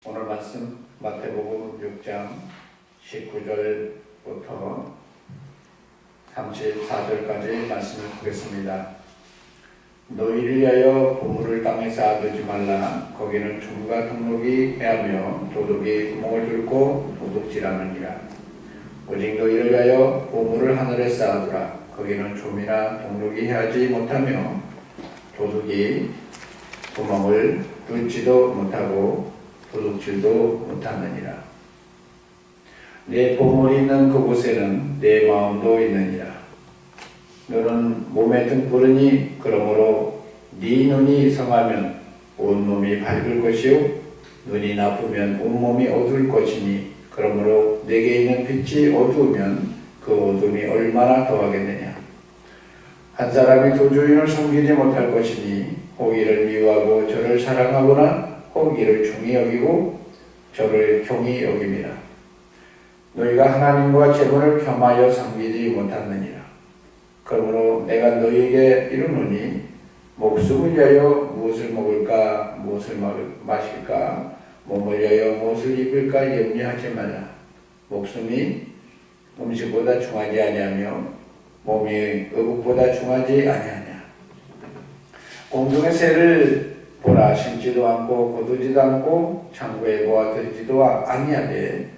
오늘 말씀 마태복음 6장 19절부터 34절까지 말씀을 보겠습니다. 너희를 위하여 보물을 땅에 쌓아두지 말라. 거기는 종과 동록이 해하며 도둑이 구멍을 뚫고 도둑질하느니라. 오직 너희를 위하여 보물을 하늘에 쌓아두라. 거기는 좀이나 동록이 해하지 못하며 도둑이 구멍을 뚫지도 못하고 도둑질도 못하느니라. 내 보물이 있는 그곳에는 내 마음도 있느니라. 너는 몸에 등불이니 그러므로 네 눈이 성하면 온몸이 밝을 것이요 눈이 나쁘면 온몸이 어두울 것이니 그러므로 내게 있는 빛이 어두우면 그 어둠이 얼마나 더하겠느냐. 한 사람이 두 주인을 섬기지 못할 것이니 호기를 미워하고 저를 사랑하거나 호기를 중히 여기고 저를 경히 여김이라. 너희가 하나님과 재물을 겸하여 섬기지 못하느니라. 그러므로 내가 너희에게 이르노니 목숨을 위하여 무엇을 먹을까 무엇을 마실까 몸을 위하여 무엇을 입을까 염려하지 말라. 목숨이 음식보다 중하지 아니하며 몸이 의복보다 중하지 아니하냐. 공중의 새를 보라. 심지도 않고 거두지도 않고 창고에 모아두지도 아니하되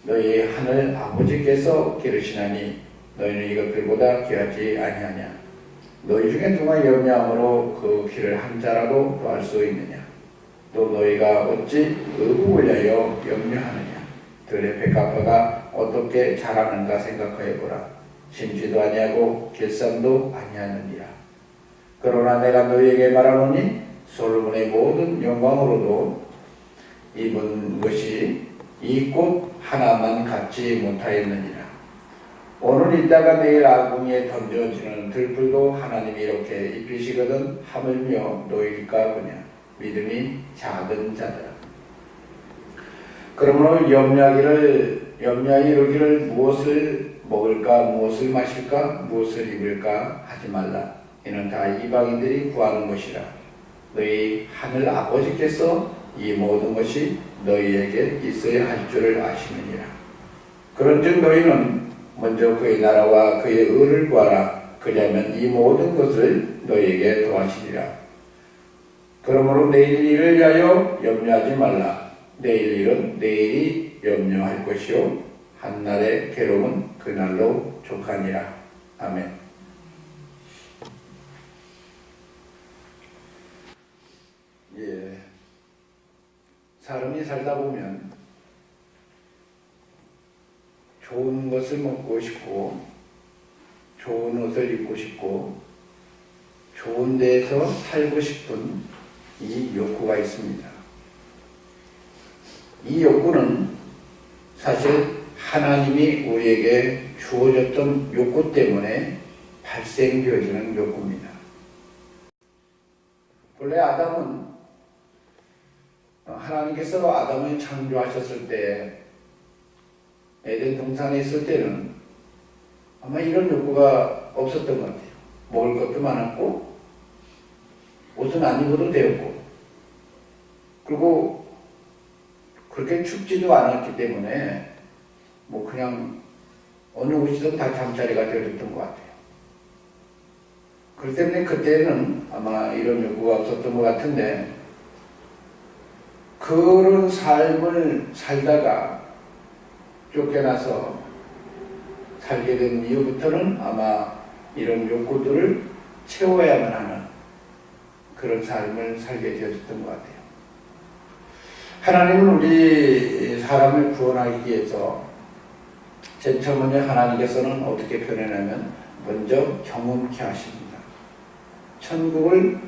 너희 하늘 아버지께서 기르시나니 너희는 이것들보다 귀하지 아니하냐. 너희 중에 누가 염려함으로 그 길을 한 자라도 더할 수 있느냐. 또 너희가 어찌 의복을 위하여 염려하느냐. 들의 백합화가 어떻게 자라는가 생각하여보라. 심지도 아니하고 길쌈도 아니하느니라. 그러나 내가 너희에게 말하노니 솔로몬의 모든 영광으로도 입은 것이 이 꽃 하나만 갖지 못하였느니라. 오늘 있다가 내일 아궁이에 던져지는 들풀도 하나님이 이렇게 입히시거든 하물며 너희일까 보냐. 믿음이 작은 자들아. 그러므로 염려하여 이르기를 무엇을 먹을까 무엇을 마실까 무엇을 입을까 하지 말라. 이는 다 이방인들이 구하는 것이라. 너희 하늘 아버지께서 이 모든 것이 너희에게 있어야 할 줄을 아시느니라. 그런즉 너희는 먼저 그의 나라와 그의 의를 구하라. 그리하면 이 모든 것을 너희에게 더하시리라. 그러므로 내일 일을 위하여 염려하지 말라. 내일 일은 내일이 염려할 것이요 한날의 괴로움은 그날로 족하니라. 아멘. 사람이 살다 보면 좋은 것을 먹고 싶고 좋은 옷을 입고 싶고 좋은 데에서 살고 싶은 이 욕구가 있습니다. 이 욕구는 사실 하나님이 우리에게 주어졌던 욕구 때문에 발생되어지는 욕구입니다. 원래 아담은 하나님께서 아담을 창조하셨을 때 에덴 동산에 있을 때는 아마 이런 욕구가 없었던 것 같아요. 먹을 것도 많았고 옷은 안 입어도 되었고 그리고 그렇게 춥지도 않았기 때문에 뭐 그냥 어느 곳이든 다 잠자리가 되어졌던 것 같아요. 그렇기 때문에 그때는 아마 이런 욕구가 없었던 것 같은데 그런 삶을 살다가 쫓겨나서 살게 된 이후부터는 아마 이런 욕구들을 채워야만 하는 그런 삶을 살게 되었던 것 같아요. 하나님은 우리 사람을 구원하기 위해서 제일 먼저 하나님께서는 어떻게 표현하냐면 먼저 경험케 하십니다. 천국을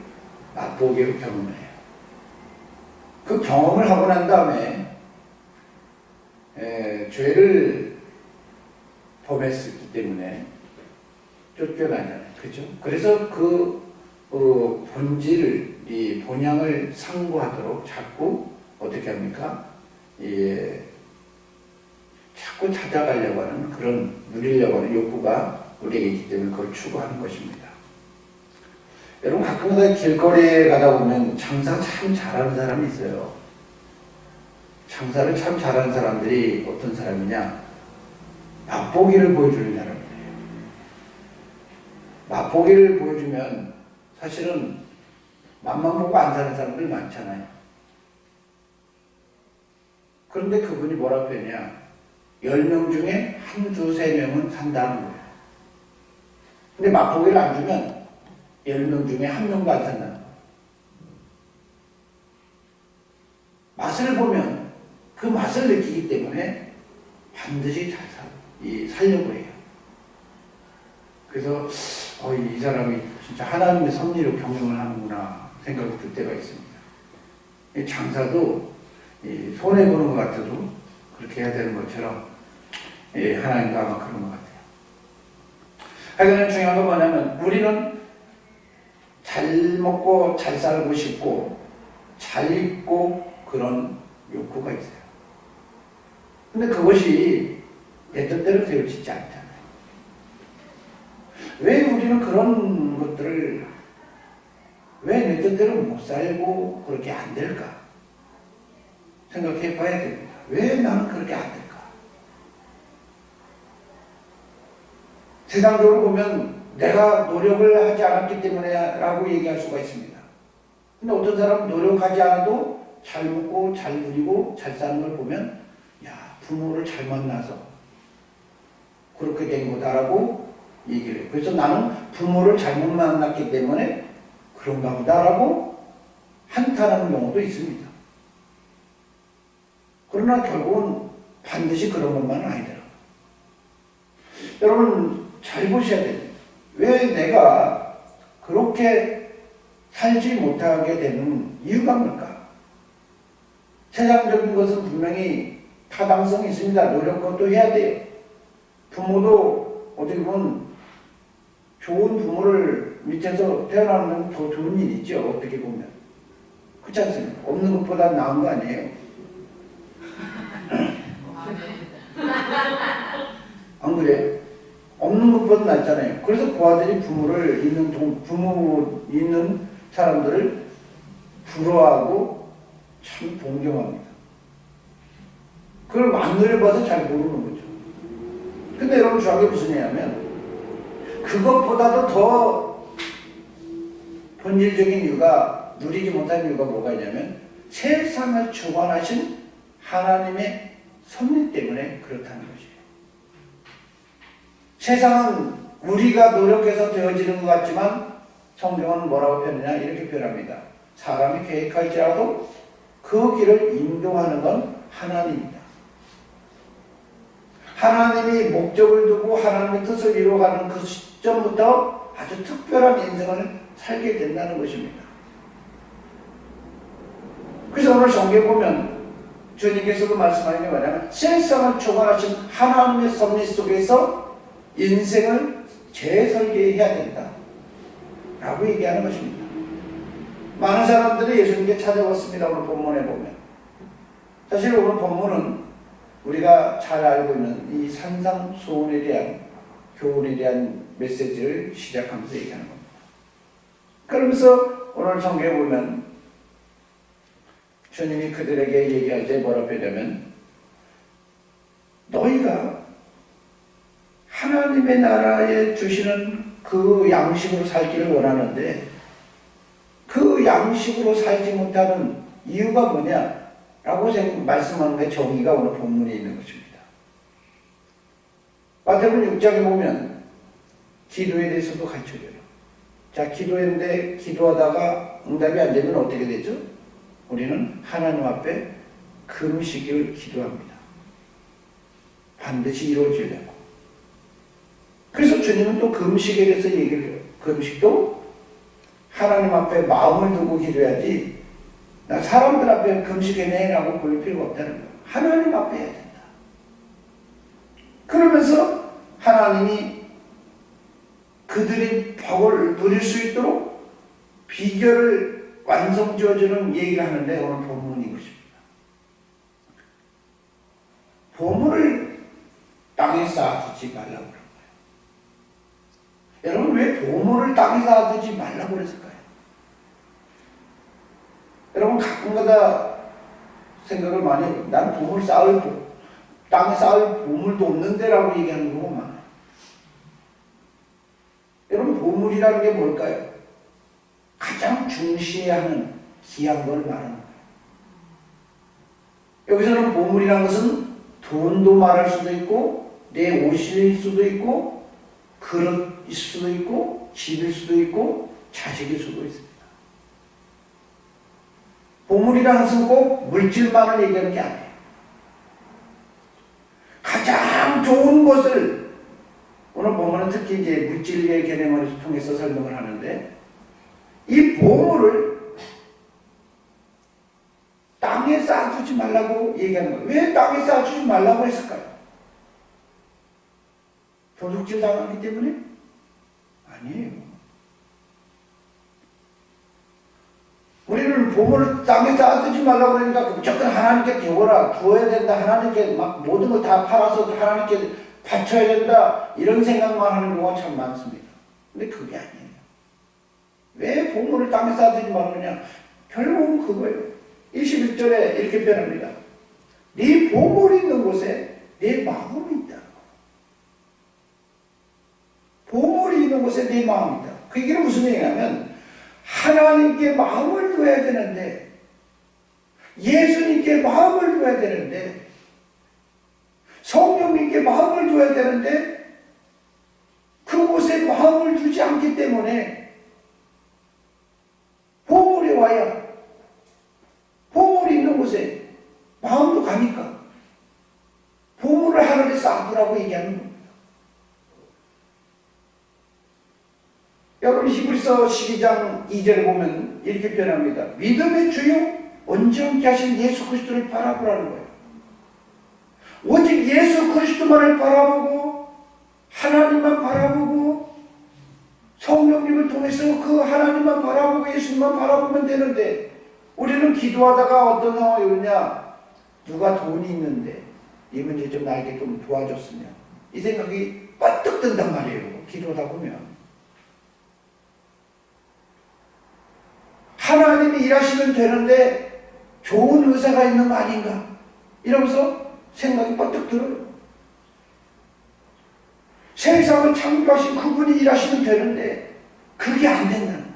맛보기로 경험해요. 그 경험을 하고 난 다음에 죄를 범했기 때문에 쫓겨나잖아요. 그죠? 그래서 그 본질을, 이 본향을 상고하도록 자꾸 어떻게 합니까? 자꾸 찾아가려고 하는 그런 누리려고 하는 욕구가 우리에게 있기 때문에 그걸 추구하는 것입니다. 여러분 가끔가다 길거리에 가다 보면 장사 참 잘하는 사람이 있어요. 장사를 참 잘하는 사람들이 어떤 사람이냐? 맛보기를 보여주는 사람이에요. 맛보기를 보여주면 사실은 맛만 보고 안 사는 사람들 많잖아요. 그런데 그분이 뭐라고 했냐? 10명 중에 한두 세 명은 산다는 거예요. 근데 맛보기를 안 주면 10명 중에 한 명도 안 산다는 거예요. 맛을 보면 그 맛을 느끼기 때문에 반드시 살려고 해요. 그래서 이 사람이 진짜 하나님의 섭리로 경영을 하는구나 생각이 들 때가 있습니다. 장사도 손해보는 것 같아도 그렇게 해야 되는 것처럼 하나님도 아마 그런 것 같아요. 하여간 중요한 건 뭐냐면 우리는 잘 먹고 잘 살고 싶고 잘 입고 그런 욕구가 있어요. 근데 그것이 내 뜻대로 되어지지 않잖아요. 왜 우리는 그런 것들을 왜 내 뜻대로 못 살고 그렇게 안 될까? 생각해 봐야 됩니다. 왜 나는 그렇게 안 될까? 세상적으로 보면 내가 노력을 하지 않았기 때문에 라고 얘기할 수가 있습니다. 근데 어떤 사람은 노력하지 않아도 잘 먹고 잘 누리고 잘 사는 걸 보면 부모를 잘 만나서 그렇게 된 거다라고 얘기를 해요. 그래서 나는 부모를 잘못 만났기 때문에 그런가 보다라고 한탄하는 경우도 있습니다. 그러나 결국은 반드시 그런 것만은 아니더라고요. 여러분 잘 보셔야 됩니다. 왜 내가 그렇게 살지 못하게 되는 이유가 뭘까? 세상적인 것은 분명히 타당성이 있습니다. 노력도 해야 돼요. 부모도 어떻게 보면 좋은 부모를 밑에서 태어나는 더 좋은 일이죠. 어떻게 보면. 그렇지 않습니까? 없는 것보다 나은 거 아니에요? 안 그래요? 없는 것보다 낫잖아요. 그래서 그 아들이 부모 있는 사람들을 부러워하고 참 동경합니다. 그걸 안 누려봐서 잘 모르는 거죠. 근데 여러분 중요한 게 무슨 얘기냐면 그것보다도 더 본질적인 이유가 누리지 못한 이유가 뭐가 있냐면 세상을 주관하신 하나님의 섭리 때문에 그렇다는 것이에요. 세상은 우리가 노력해서 되어지는 것 같지만 성경은 뭐라고 표현하냐 이렇게 표현합니다. 사람이 계획할지라도 그 길을 인도하는 건 하나님입니다. 하나님이 목적을 두고 하나님의 뜻을 이루어가는 그 시점부터 아주 특별한 인생을 살게 된다는 것입니다. 그래서 오늘 성경에 보면 주님께서도 말씀하는 게 뭐냐면 세상을 주관하신 하나님의 섭리 속에서 인생을 재설계해야 된다 라고 얘기하는 것입니다. 많은 사람들이 예수님께 찾아왔습니다. 오늘 본문에 보면 사실 오늘 본문은 우리가 잘 알고 있는 이 산상수훈에 대한 교훈에 대한 메시지를 시작하면서 얘기하는 겁니다. 그러면서 오늘 성경에 보면 주님이 그들에게 얘기할 때 뭐라고 하냐면 너희가 하나님의 나라에 주시는 그 양식으로 살기를 원하는데 그 양식으로 살지 못하는 이유가 뭐냐? 라고 말씀하는 게 정의가 오늘 본문에 있는 것입니다. 마태복음 6장에 보면 기도에 대해서도 가르쳐줘요. 자, 기도했는데 기도하다가 응답이 안 되면 어떻게 되죠? 우리는 하나님 앞에 금식을 기도합니다. 반드시 이루어지려고. 그래서 주님은 또 금식에 대해서 얘기를 해요. 금식도 하나님 앞에 마음을 두고 기도해야지 나 사람들 앞에 금식해내라고 보일 필요가 없다는 거예요. 하나님 앞에 해야 된다. 그러면서 하나님이 그들이 복을 누릴 수 있도록 비결을 완성지어주는 얘기를 하는데 오늘 본문인 것입니다. 보물을 땅에 쌓아두지 말라고 그런 거예요. 여러분 왜 보물을 땅에 쌓아두지 말라고 그랬을까요? 여러분 가끔가다 생각을 많이 해요. 난 땅에 쌓을 보물도 없는데라고 얘기하는 경우가 많아요. 여러분, 보물이라는 게 뭘까요? 가장 중시해야 하는 귀한 걸 말하는 거예요. 여기서는 보물이라는 것은 돈도 말할 수도 있고, 내 옷일 수도 있고, 그릇일 수도 있고, 집일 수도 있고, 자식일 수도 있습니다. 보물이라는 것은 꼭 물질만을 얘기하는 게 아니에요. 가장 좋은 것을, 오늘 보면은 특히 이제 물질의 개념을 통해서 설명을 하는데, 이 보물을 땅에 쌓아두지 말라고 얘기하는 거예요. 왜 땅에 쌓아두지 말라고 했을까요? 도둑질 당하기 때문에? 아니에요. 우리는 보물을 땅에 쌓아두지 말라고 그러니까 무조건 하나님께 배워라, 주어야 된다, 하나님께 막 모든 걸 다 팔아서 하나님께 바쳐야 된다, 이런 생각만 하는 경우가 참 많습니다. 근데 그게 아니에요. 왜 보물을 땅에 쌓아두지 말라냐? 결국은 그거예요. 21절에 이렇게 표현합니다. 네 보물이 있는 곳에 내 마음이 있다. 보물이 있는 곳에 내 마음이 있다. 그 얘기는 무슨 얘기냐면 하나님께 마음을 둬야 되는데, 예수님께 마음을 둬야 되는데, 성령님께 마음을 둬야 되는데, 그곳에 마음을 두지 않기 때문에 보물이 와야, 보물이 있는 곳에 마음도 가니까 보물을 하늘에 쌓아두라고 얘기하는 겁니다. 여러분, 히브리서 12장 2절에 보면 이렇게 표현합니다. 믿음의 주요 온전케 하신 예수 그리스도를 바라보라는 거예요. 오직 예수 그리스도만을 바라보고 하나님만 바라보고 성령님을 통해서 그 하나님만 바라보고 예수님만 바라보면 되는데, 우리는 기도하다가 어떤 상황이 오냐, 누가 돈이 있는데 이 문제 좀 나에게 좀 도와줬으면, 이 생각이 뻗뜩 든단 말이에요. 기도하다 보면 하나님이 일하시면 되는데 좋은 의사가 있는 거 아닌가, 이러면서 생각이 뻗뜩 들어요. 세상을 창조하신 그분이 일하시면 되는데 그게 안 된다는 거예요.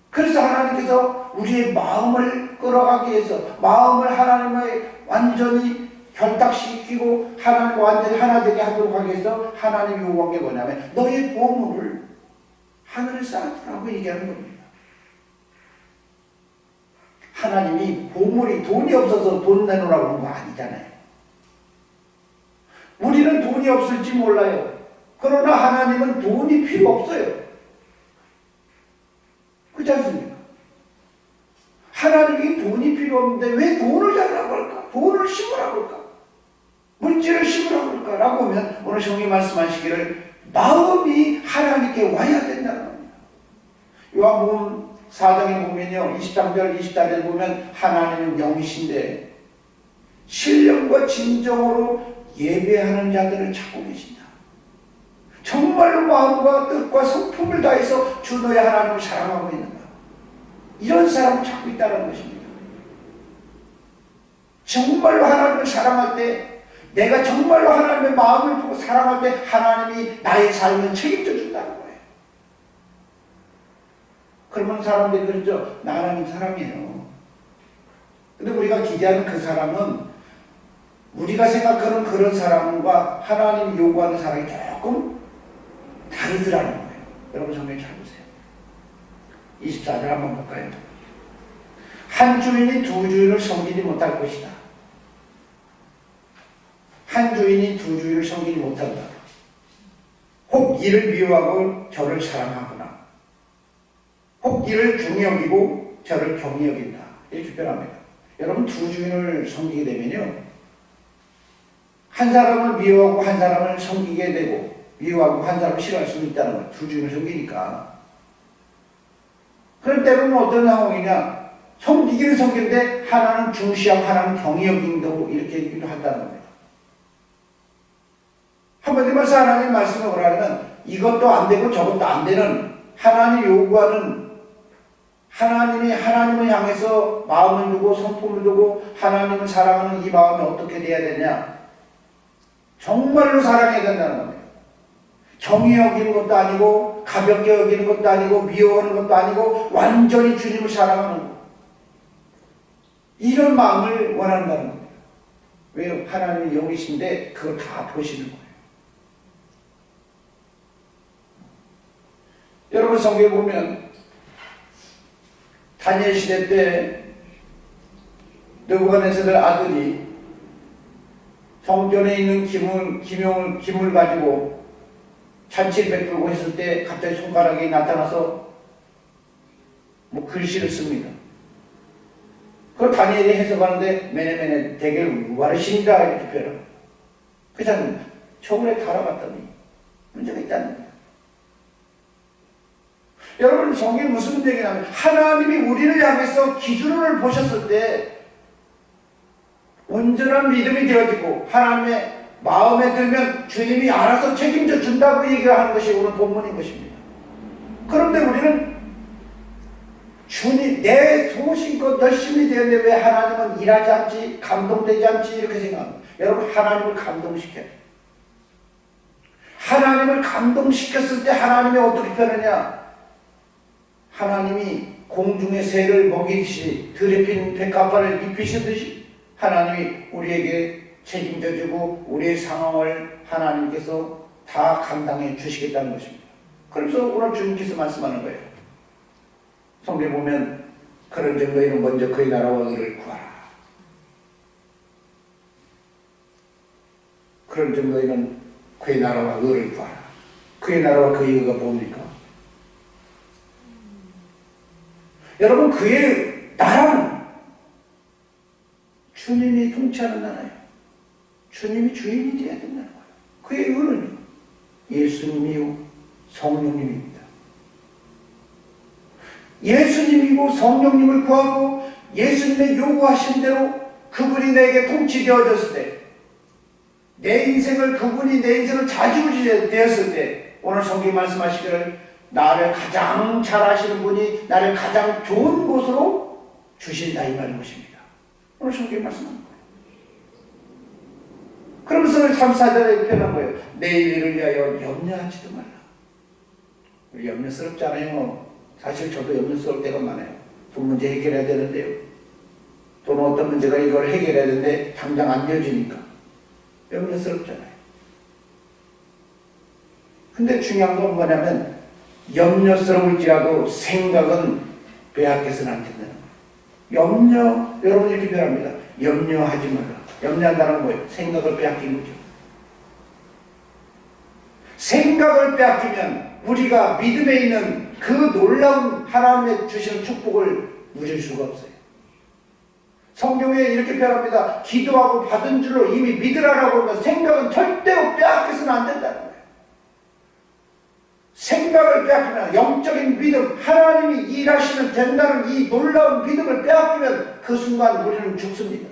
그래서 하나님께서 우리의 마음을 끌어가기 위해서, 마음을 하나님의 완전히 결탁시키고 하나님과 완전히 하나 되게 하도록 하기 위해서 하나님이 요구한 게 뭐냐면 너의 보물을 하늘에 쌓아두라고 얘기하는 겁니다. 하나님이 보물이 돈이 없어서 돈 내놓으라고 하는 거 아니잖아요. 우리는 돈이 없을지 몰라요. 그러나 하나님은 돈이 필요 없어요. 그렇지 않습니까? 하나님이 돈이 필요 없는데 왜 돈을 달라고 할까? 돈을 심으라고 할까? 물질을 심으라고 할까? 라고 하면 오늘 성경이 말씀하시기를 마음이 하나님께 와야 된다는 겁니다. 요한복음 4장에 보면요, 23절 24절 보면 하나님은 영이신데 신령과 진정으로 예배하는 자들을 찾고 계신다. 정말로 마음과 뜻과 성품을 다해서 주 너의 하나님을 사랑하고 있는가, 이런 사람을 찾고 있다는 것입니다. 정말로 하나님을 사랑할 때, 내가 정말로 하나님의 마음을 두고 사랑할 때 하나님이 나의 삶을 책임져 준다는 거예요. 그러면 사람들이 그러죠. 나 하나님 사람이에요. 근데 우리가 기대하는 그 사람은 우리가 생각하는 그런 사람과 하나님이 요구하는 사람이 조금 다르더라는 거예요. 여러분 성경 잘 보세요. 24절 한번 볼까요? 한 주인이 두 주인을 섬기지 못할 것이다. 한 주인이 두 주인을 섬기지 못한다. 혹 이를 미워하고 저를 사랑하거나 혹 이를 중히 여기고 저를 경히 여긴다. 이렇게 표현합니다. 여러분, 두 주인을 섬기게 되면요, 한 사람을 미워하고 한 사람을 섬기게 되고, 미워하고 한 사람을 싫어할 수 있다는 거예요. 두 주인을 섬기니까. 그럴 때는 어떤 상황이냐, 섬기기는 섬기는데 하나는 중시하고 하나는 경히 여긴다고 이렇게 얘기도 한다는 겁니다. 한마디로 말해서 하나님 말씀을 뭐라면 이것도 안 되고 저것도 안 되는, 하나님 요구하는 하나님이 하나님을 향해서 마음을 두고 성품을 두고 하나님을 사랑하는 이 마음이 어떻게 돼야 되냐? 정말로 사랑해야 된다는 겁니다. 정의 여기는 것도 아니고 가볍게 여기는 것도 아니고 미워하는 것도 아니고 완전히 주님을 사랑하는 것. 이런 마음을 원한다는 겁니다. 왜요? 하나님이 영이신데 그걸 다 보시는 거예요. 여러분 성경에 보면 다니엘 시대 때 느부갓네살 아들이 성전에 있는 기물 가지고 잔치를 베풀고 했을 때 갑자기 손가락이 나타나서 글씨를 씁니다. 그걸 다니엘이 해석하는데 메네메네 대개 우바르신다 이렇게 표현합니다. 그냥 초월에 달아봤더니 문제가 있다는 거예요. 여러분 성경이 무슨 얘기냐면 하나님이 우리를 향해서 기준을 보셨을 때 온전한 믿음이 되어지고 하나님의 마음에 들면 주님이 알아서 책임져 준다고 얘기를 하는 것이 오늘 본문인 것입니다. 그런데 우리는 주님 내 소신껏 열심히 되는데 왜 하나님은 일하지 않지? 감동되지 않지? 이렇게 생각합니다. 여러분 하나님을 감동시켜야 돼요. 하나님을 감동시켰을 때 하나님이 어떻게 표현하냐? 하나님이 공중의 새를 먹이듯이 들에 핀 백합화를 입히시듯이 하나님이 우리에게 책임져주고 우리의 상황을 하나님께서 다 감당해 주시겠다는 것입니다. 그래서 오늘 주님께서 말씀하는 거예요. 성경에 보면 그런 정도에는 먼저 그의 나라와 의를 구하라. 그런 정도에는 그의 나라와 의를 구하라. 그의 나라와 그의 의가 뭡니까? 여러분 그의 나라는 주님이 통치하는 나라예요. 주님이 주인이 되어야 된다는 거예요. 그의 의는 예수님이요 성령님입니다. 예수님이고 성령님을 구하고 예수님의 요구하신 대로 그분이 내게 통치되어졌을 때 내 인생을 그분이 내 인생을 좌지우지 되었을 때 오늘 성경이 말씀하시기를 나를 가장 잘 아시는 분이 나를 가장 좋은 곳으로 주신다 이 말인 것입니다. 오늘 성경이 말씀하는 거예요. 그러면서 3,4절에 표현한 거예요. 내일 일을 위하여 염려하지도 말라. 우리 염려스럽잖아요. 사실 저도 염려스러울 때가 많아요. 돈 문제 해결해야 되는데요. 돈 어떤 문제가 이걸 해결해야 되는데 당장 안 되어지니까 염려스럽잖아요. 근데 중요한 건 뭐냐면 염려스러울지라도 생각은 빼앗겨서는 안 된다는 거예요. 여러분 이렇게 표현합니다. 염려하지 말라. 염려한다는 건 뭐예요? 생각을 빼앗긴 거죠. 생각을 빼앗기면 우리가 믿음에 있는 그 놀라운 하나님의 주시는 축복을 누릴 수가 없어요. 성경에 이렇게 표현합니다. 기도하고 받은 줄로 이미 믿으라라고 하면 생각은 절대로 빼앗겨서는 안 된다는 거예요. 생각을 빼앗기면 영적인 믿음, 하나님이 일하시면 된다는 이 놀라운 믿음을 빼앗기면 그 순간 우리는 죽습니다.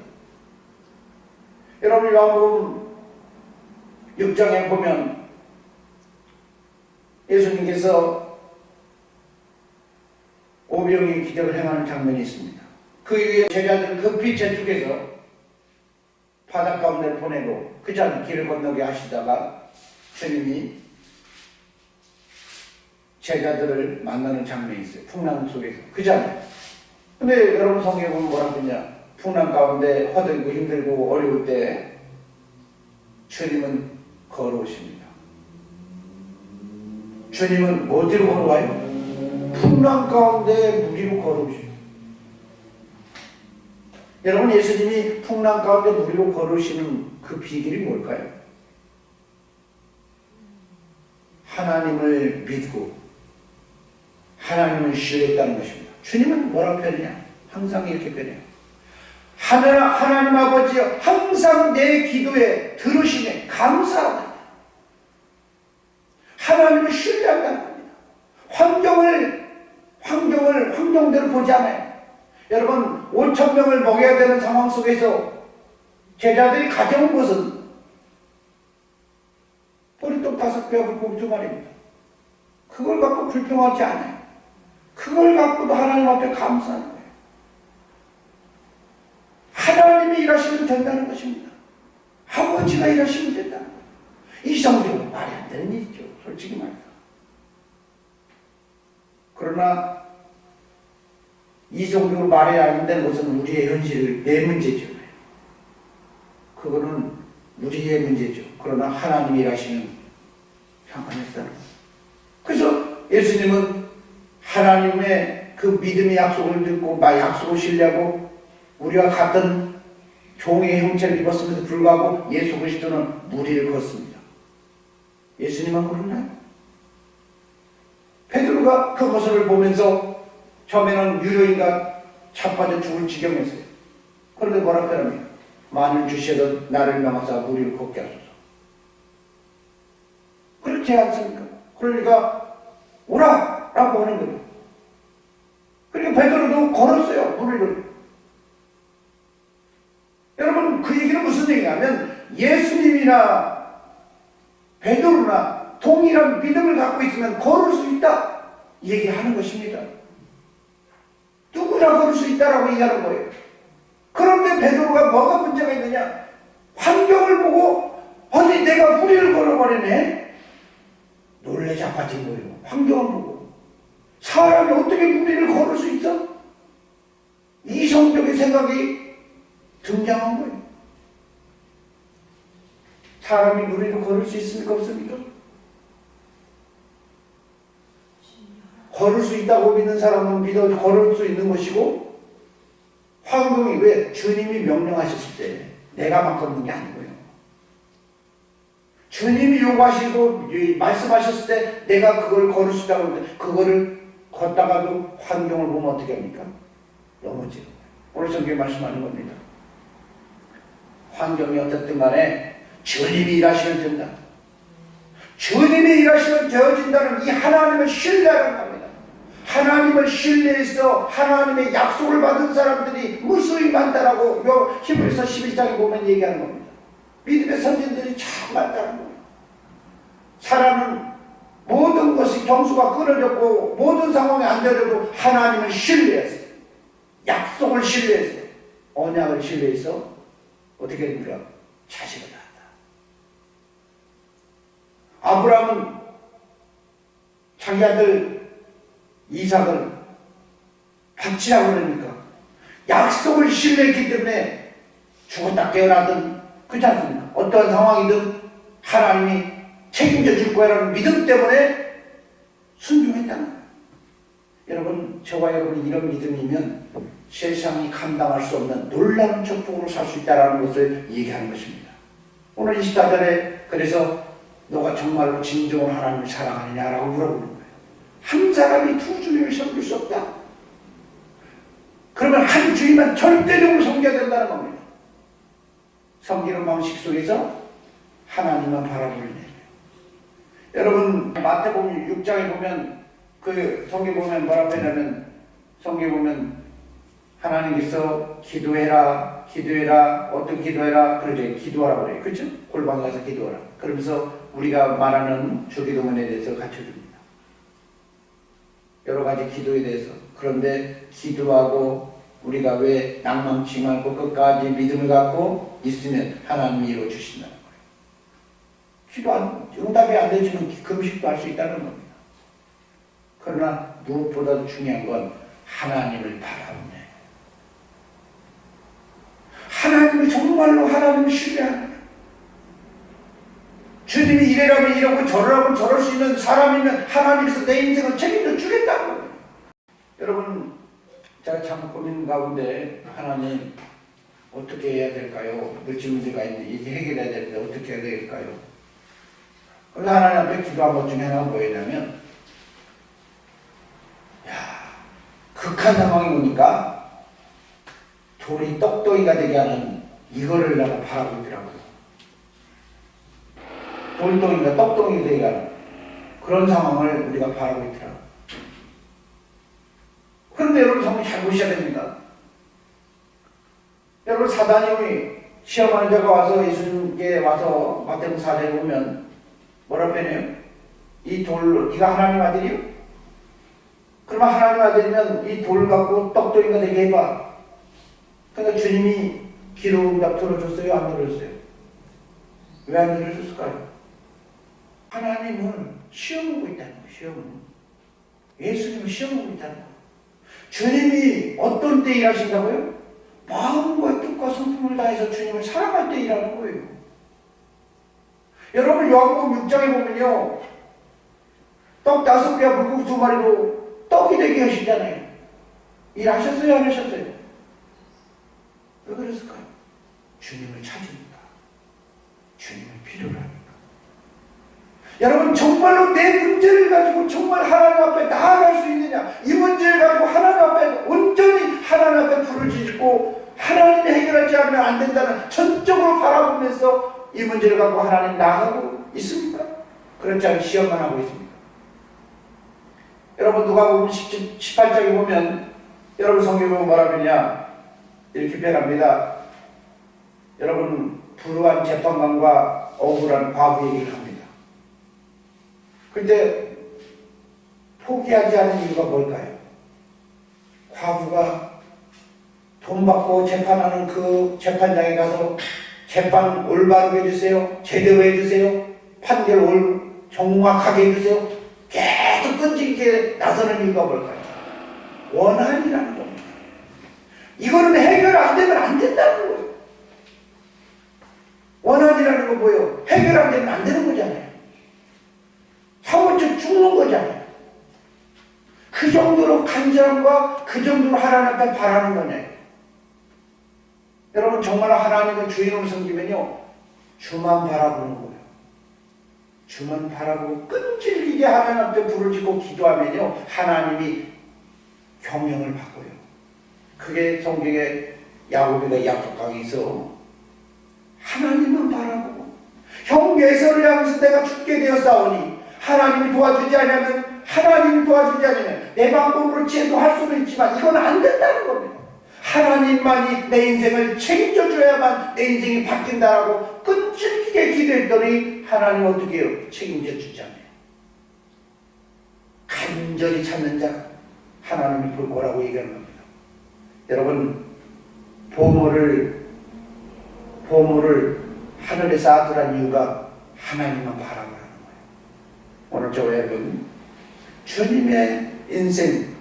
여러분 요한복음 6장에 보면 예수님께서 오병이의 기적을 행하는 장면이 있습니다. 그 위에 제자들을 급히 재촉해서 바닷 가운데 보내고 그 전 길을 건너게 하시다가 주님이 제자들을 만나는 장면이 있어요. 풍랑 속에서. 그 전에. 근데 여러분 성경에 보면 뭐라고 했냐? 풍랑 가운데 허들고 힘들고 어려울 때 주님은 걸어오십니다. 주님은 어디로 걸어와요? 풍랑 가운데 무리로 걸어오십니다. 여러분 예수님이 풍랑 가운데 무리로 걸으시는 그 비결이 뭘까요? 하나님을 믿고 하나님을 신뢰했다는 것입니다. 주님은 뭐라고 표현하냐? 항상 이렇게 표현해요. 하나님 아버지 항상 내 기도에 들으시네 감사하다. 하나님을 신뢰한다는 겁니다. 환경대로 보지 않아요. 여러분 5,000명을 먹여야 되는 상황 속에서 제자들이 가져온 것은 보리떡 5개, 물고기 2마리입니다. 그걸 갖고 불평하지 않아요. 그걸 갖고도 하나님 앞에 감사하는 거예요. 하나님이 일하시면 된다는 것입니다. 아버지가 일하시면 된다는 거예요. 이성적으로 말이 안 되는 일이죠. 솔직히 말해서. 그러나 이성적으로 말이 안 되는 것은 우리의 현실, 내 문제죠. 그거는 우리의 문제죠. 그러나 하나님이 일하시면 상관없어요. 그래서 예수님은 하나님의 그 믿음의 약속을 듣고 약속을 신뢰하고 우리와 같은 종의 형체를 입었음에도 불구하고 예수 그리스도는 무리를 걷습니다. 예수님은 그러나요? 베드로가 그 모습을 보면서 처음에는 유료인가 자빠져 죽을 지경이었어요. 그런데 뭐라 그럽니까? 만일 주시던 나를 명하사 무리를 걷게 하소서. 그렇지 않습니까? 그러니까 오라! 라고 하는 거예요. 그러니까 베드로도 걸었어요. 무리를. 여러분 그 얘기는 무슨 얘기냐면 예수님이나 베드로나 동일한 믿음을 갖고 있으면 걸을 수 있다 얘기하는 것입니다. 누구나 걸을 수 있다라고 얘기하는 거예요. 그런데 베드로가 뭐가 문제가 있느냐? 환경을 보고 아니 내가 무리를 걸어버리네. 놀래 자빠진 거예요. 환경을 보고. 사람이 어떻게 무리를 걸을 수 있어? 이성적인 생각이 등장한 거예요. 사람이 무리를 걸을 수 있습니까? 없습니까? 걸을 수 있다고 믿는 사람은 믿어 걸을 수 있는 것이고 환경이 왜? 주님이 명령하셨을 때 내가 막 걷는 게 아니고요. 주님이 요구하시고 말씀하셨을 때 내가 그걸 걸을 수 있다고 하는데 그거를 걷다가도 환경을 보면 어떻게 합니까? 넘어지는 거예요. 오늘 성경에 말씀하는 겁니다. 환경이 어떻든 간에 주님이 일하시면 된다. 주님이 일하시면 되어진다는 이 하나님을 신뢰하는 겁니다. 하나님을 신뢰해서 하나님의 약속을 받은 사람들이 무수히 많다라고 히브리서 11장에 보면 얘기하는 겁니다. 믿음의 선진들이 참 많다는 거예요. 사람은 모든 것이 경수가 끊어졌고 모든 상황이 안 되려도 하나님을 신뢰해서 약속을 신뢰해서 언약을 신뢰해서 어떻게 됩니까? 자식을 낳았다. 아브라함은 자기 아들 이삭을 바치라고 그러니까 약속을 신뢰했기 때문에 죽었다 깨어나든 그렇지 않습니까? 어떠한 상황이든 하나님이 책임져 줄 거라는 믿음 때문에 순종했다는 거예요. 여러분, 저와 여러분이 이런 믿음이면 세상이 감당할 수 없는 놀라운 축복으로 살 수 있다는 것을 얘기하는 것입니다. 오늘 24절에 그래서 너가 정말로 진정으로 하나님을 사랑하느냐라고 물어보는 거예요. 한 사람이 두 주님을 섬길 수 없다. 그러면 한 주님만 절대적으로 섬겨야 된다는 겁니다. 섬기는 방식 속에서 하나님만 바라보는 일. 여러분 마태복음 6장에 보면 그 성경 보면 뭐라고 했냐면 성경 보면 하나님께서 기도해라 어떻게 기도해라 그러죠. 기도하라 그래요. 그렇죠? 골방 가서 기도하라. 그러면서 우리가 말하는 주기도문에 대해서 가르쳐줍니다. 여러 가지 기도에 대해서. 그런데 기도하고 우리가 왜 낭망치 말고 끝까지 믿음을 갖고 있으면 하나님이 이루어주신다는 거예요. 응답이 안 되지만 금식도 할 수 있다는 겁니다. 그러나 무엇보다도 중요한 건 하나님을 바라보네. 하나님을 정말로 하나님을 신뢰하는 거예요. 주님이 이래라면 이러고 저러라면 저럴 수 있는 사람이면 하나님께서 내 인생을 책임져 주겠다는 겁니다. 여러분, 제가 참 고민 가운데 하나님 어떻게 해야 될까요? 질문들가 있는데 이게 해결해야 되는데 어떻게 해야 될까요? 그래서 하나님 앞에 기도한 것 중에 하나가 뭐였냐면 극한 상황이 오니까 돌이 떡덩이가 되게 하는 이거를 내가 바라고 있더라고요. 돌덩이가 떡덩이가 되게 하는 그런 상황을 우리가 바라고 있더라고요. 그런데 여러분 정말 잘 보셔야 됩니다. 여러분 사단이 시험하는 자가 와서 예수님께 와서 마태복음 4장에 보면 뭐라 표현해요? 이 돌로 네가 하나님 아들이요? 그러면 하나님 아들이면 이 돌 갖고 떡돌이가 되게 해봐. 그러니까 주님이 기도 응답 들어줬어요? 안 들어줬어요? 왜 안 들어줬을까요? 하나님은 시험 보고 있다는 거예요. 시험은. 예수님은 시험 보고 있다는 거예요. 주님이 어떤 때 일하신다고요? 마음과 뜻과 성품을 다해서 주님을 사랑할 때 일하는 거예요. 여러분 요한복음 6장에 보면요, 떡 5개와 물고기 2마리로 떡이 되게 하시잖아요. 일하셨어요? 안 하셨어요? 왜 그랬을까요? 주님을 찾으니까. 주님을 필요로 하니까. 여러분 정말로 내 문제를 가지고 정말 하나님 앞에 나아갈 수 있느냐, 이 문제를 가지고 하나님 앞에 온전히 하나님 앞에 부르짖고 하나님이 해결하지 않으면 안 된다는 전적으로 바라보면서 이 문제를 갖고 하나님 나아가고 있습니까? 그렇지 않으면 시험만 하고 있습니다. 여러분 누가복음 18장에 보면 여러분 성경에 보면 뭐라 그러냐, 이렇게 표현합니다. 여러분 불우한 재판관과 억울한 과부 얘기를 합니다. 근데 포기하지 않은 이유가 뭘까요? 과부가 돈 받고 재판하는 그 재판장에 가서 재판 올바르게 해주세요, 제대로 해주세요, 판결 정확하게 해주세요, 계속 끈질기게 나서는 이유가 뭘까요? 원한이라는 겁니다. 이거는 해결 안 되면 안 된다는 거예요. 원한이라는 건 뭐예요? 해결 안 되면 안 되는 거잖아요. 사고쳐 죽는 거잖아요. 그 정도로 간절함과 그 정도로 하나님 앞에 바라는 거네. 여러분 정말 하나님을 주인으로 섬기면요, 주만 바라보는 거예요. 주만 바라보고 끈질기게 하나님 앞에 부르짖고 기도하면요, 하나님이 경영을 바꿔요. 그게 성경에 야고보가 약속강에서 하나님만 바라보고 형 예서를 향해서 내가 죽게 되었사오니 하나님이 도와주지 않으면 내 방법으로 제도할 수는 있지만 이건 안 된다는 겁니다. 하나님만이 내 인생을 책임져 줘야만 내 인생이 바뀐다라고 끈질기게 기도했더니 하나님 어떻게 해요? 책임져 주지 않아요. 간절히 찾는 자가 하나님이 볼 거라고 얘기하는 겁니다. 여러분 보물을 하늘에 쌓아두란 이유가 하나님만 바라보라는 거예요. 오늘 저 여러분 주님의 인생,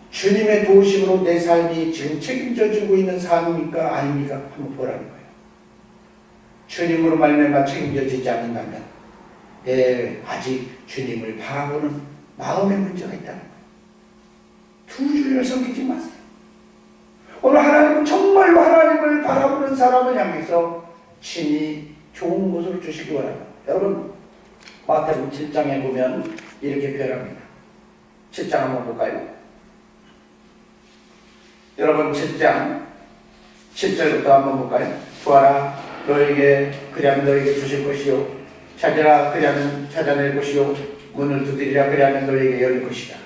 주님의 도우심으로 내 삶이 지금 책임져주고 있는 삶입니까? 아닙니까? 한번 보라는 거예요. 주님으로 말미암아 책임져지지 않는다면 아직 주님을 바라보는 마음의 문제가 있다는 거예요. 두 줄을 섬기지 마세요. 오늘 하나님은 정말로 하나님을 바라보는 사람을 향해서 친히 좋은 것을 주시기 바랍니다. 여러분 마태복음 7장에 보면 이렇게 표현합니다. 7장 한번 볼까요? 여러분 7장 10절부터 한번 볼까요? 구하라 너에게 그리하면 너에게 주실 것이요, 찾으라 그리하면 찾아낼 것이요, 문을 두드리라 그리하면 너에게 열릴 것이다.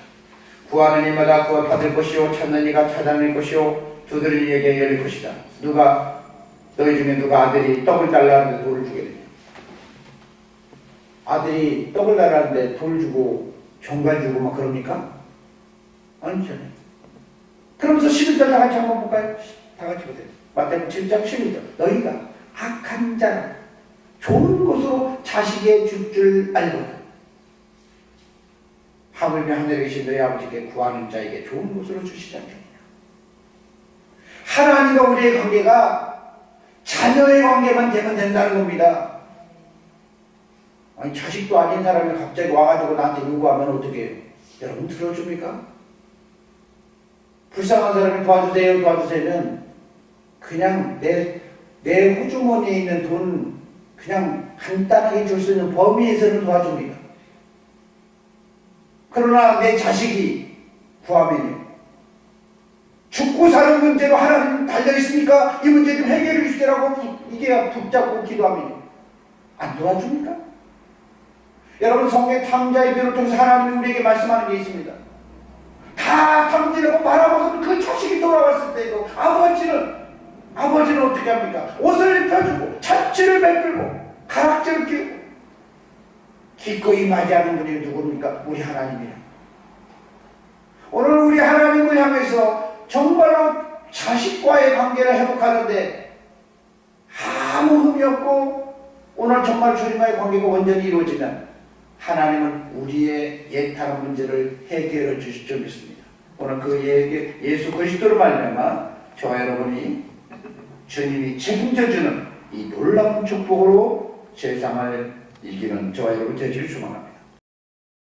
구하는 이마다 구하 받을 것이요, 찾는 이가 찾아낼 것이요, 두드리는 이에게 열릴 것이다. 너희 중에 누가 아들이 떡을 달라는데 돌을 주게 되냐? 아들이 떡을 달라는데 돌 주고 종갈 주고 막 그럽니까? 아니잖아요. 그러면서 11절 다 같이 한번 볼까요? 다 같이 보세요. 마태복음 7장 11절. 너희가 악한 자는 좋은 것으로 자식의 줄 줄 알거든. 하물며 하늘에 계신 너희 아버지께 구하는 자에게 좋은 것으로 주시지 않겠느냐. 하나님과 우리의 관계가 자녀의 관계만 되면 된다는 겁니다. 아니 자식도 아닌 사람이 갑자기 와가지고 나한테 요구하면 어떻게 해요? 여러분 들어줍니까? 불쌍한 사람이 도와주세요는 그냥 내 호주머니에 있는 돈 그냥 간단하게 줄 수 있는 범위에서는 도와줍니다. 그러나 내 자식이 구하면요, 죽고 사는 문제로 하나님 달려있으니까 이 문제 좀 해결해 주시라고 이게 붙잡고 기도하면 안 도와줍니까? 여러분 성경의 탕자의 비유를 통해서 하나님이 우리에게 말씀하는 게 있습니다. 다 탕진하고 바라보면 그 자식이 돌아왔을 때도 아버지는 어떻게 합니까? 옷을 입혀주고 잔치를 베풀고 가락지를 끼우고 기꺼이 맞이하는 분이 누굽니까? 우리 하나님이라. 우리 하나님을 향해서 정말로 자식과의 관계를 회복하는데 아무 흠이 없고 오늘 정말 주님과의 관계가 완전히 이루어지면 하나님은 우리의 옛사람 문제를 해결해 주실 줄 믿습니다. 오늘 그 예수 그리스도로 말미암아 저와 여러분이 주님이 책임져 주는 이 놀라운 축복으로 세상을 이기는 저와 여러분 되시길 축원합니다.